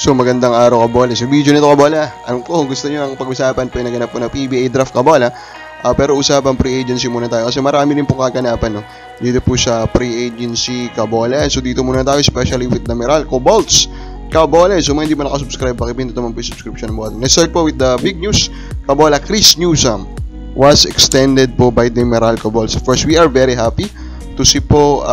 So magandang araw kabola. Sa video nito kabola, alam ko kung gusto nyo ang pag-usapan po yung naganap po na PBA draft kabola. Pero usapan free agency muna tayo kasi marami din po kaganapan no? Dito po sa free agency kabola. So dito muna tayo especially with the Meralco Bolts kabola. So mga hindi pa nakasubscribe, pakipindot naman po yung subscription button. Let's start po with the big news kabola. Chris Newsome was extended po by the Meralco Bolts. Of course, we are very happy to see po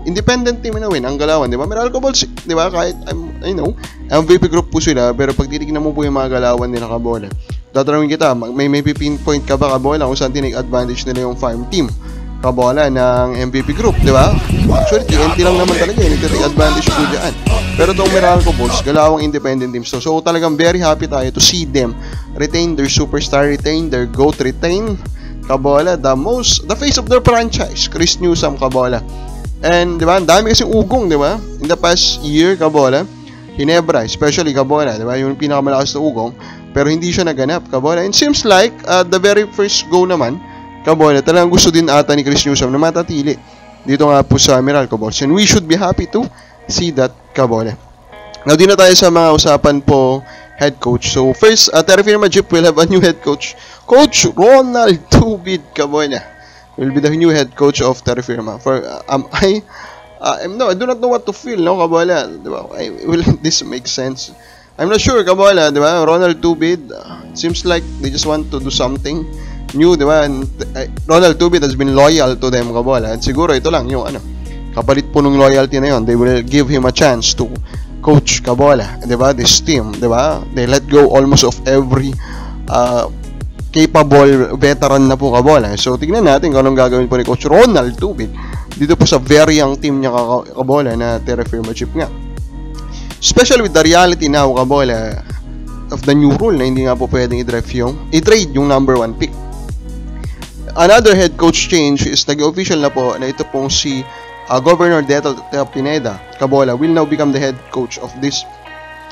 independent team na win ang Galawan, di ba? Meralco Bolts, di ba? Kahit I know, MVP group po sila, pero pag titignan mo po yung mga Galawan nila kabola, tatanungin kita, may pinpoint ka ba kabola kung saan tinake advantage nila yung farm team kabola ng MVP group, di ba? Actually, TNT lang naman talaga yung nagtitake advantage po dyan. Pero itong Meralco Bolts, Galawang independent teams to. So talagang very happy tayo to see them retain their superstar, retain their GOAT, retain kabola, the face of their franchise, Chris Newsome kabola. And di ba, ang dami kasing ugong, di ba? In the past year kabola, Ginebra, especially kabola, di ba? Yung pinakamalakas na ugong, pero hindi siya naganap kabola. And seems like the very first go naman kabola, talagang gusto din ata ni Chris Newsome na matatili dito nga po sa Meralco Bolts. And we should be happy to see that kabola. Now, di na tayo sa mga usapan po head coach. So first, Terry Firma Jeep will have a new head coach. Coach Ronald Tubid kabola will be the new head coach of Terry Firma. For I do not know what to feel, no kabola. Diba? Will this make sense? I'm not sure kabola, diba? Ronald Tubid, seems like they just want to do something new, diba? And Ronald Tubid has been loyal to them kabola. And siguro ito lang yung kapalit po ng loyalty na yon. They will give him a chance to coach kabola, diba? This team, diba? They let go almost of every capable veteran na po kabola. So tignan natin kung anong gagawin po ni Coach Ronald Tubid dito po sa very young team niya kabola na Terra Firma Chip nga. Especially with the reality now kabola of the new rule na hindi nga po pwedeng i-trade yung number 1 pick. Another head coach change is nag-official na po na ito pong si Governor Detal Pineda kabola will now become the head coach of this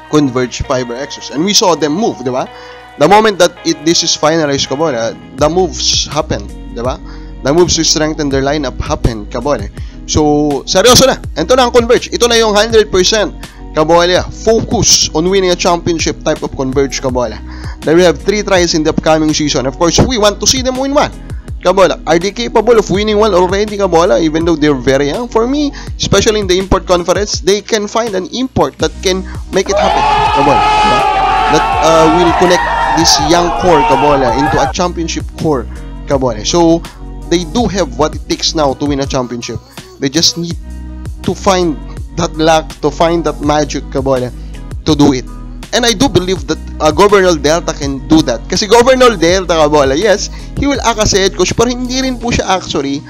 Converge Fiber Exos. And we saw them move, di ba? The moment that this is finalized kabola, the moves happened, di ba? The moves to strengthen their lineup happened kabola. So, seryoso na. Ito na ang Converge. Ito na yung 100% kabola. Focus on winning a championship type of Converge kabola. They will have 3 tries in the upcoming season. Of course, we want to see them win one. Kabola, are they capable of winning one already kabola, even though they're very young? For me, especially in the import conference, they can find an import that can make it happen kabola, that will connect this young core kabola into a championship core kabola. So they do have what it takes now to win a championship. They just need to find that luck, to find that magic kabola, to do it. And I do believe that Governor Delta can do that. Kasi Governor Delta kabola, yes, he will act as a head coach, pero hindi rin po siya actually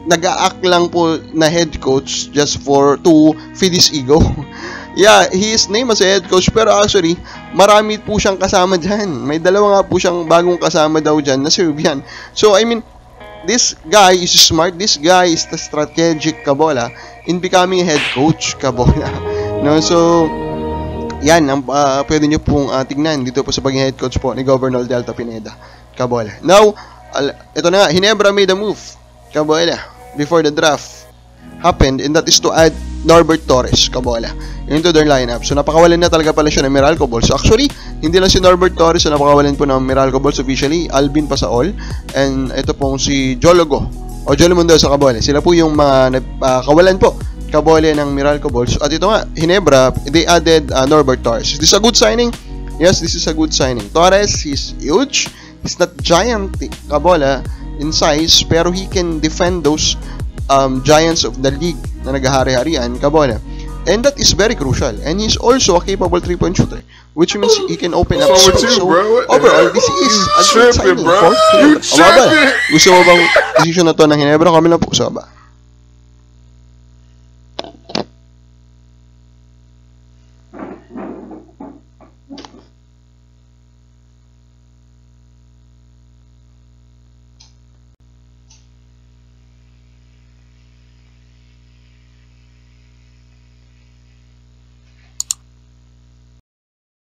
nag-a-act lang po na head coach just to feed his ego. Yeah, he is named as a head coach, pero actually marami po siyang kasama dyan. May dalawa nga po siyang bagong kasama daw dyan na Serbian. So I mean, this guy is smart, this guy is the strategic kabola in becoming a head coach kabola. No, so yan ang pwede nyo pong tignan dito po sa pagiging head coach po ni Governor Delta Pineda kabola. Now, ito na nga, Ginebra made a move kabola before the draft happened, and that is to add Norbert Torres kabola into their lineup. So napakawalan na talaga pala siya ng Meralco Bolts. So actually, hindi lang si Norbert Torres na napakawalan po ng Meralco Bolts officially, Alvin Pasaol, and ito pong si Jologo o Jolo Mendoza kabola. Sila po yung mga kawalan po kabola ng Meralco Bolts. At ito nga, Ginebra, they added Norbert Torres. Is this a good signing? Yes, this is a good signing. Torres, he's huge. He's not giant kabola in size, pero he can defend those giants of the league na naghahari-harian kabola. And that is very crucial. And he's also a capable 3-point shooter, which means he can open up space. So overall, this is a good signing for Ginebra. Gusto mo bang decision na to ng Ginebra? Kami lang po sa baba.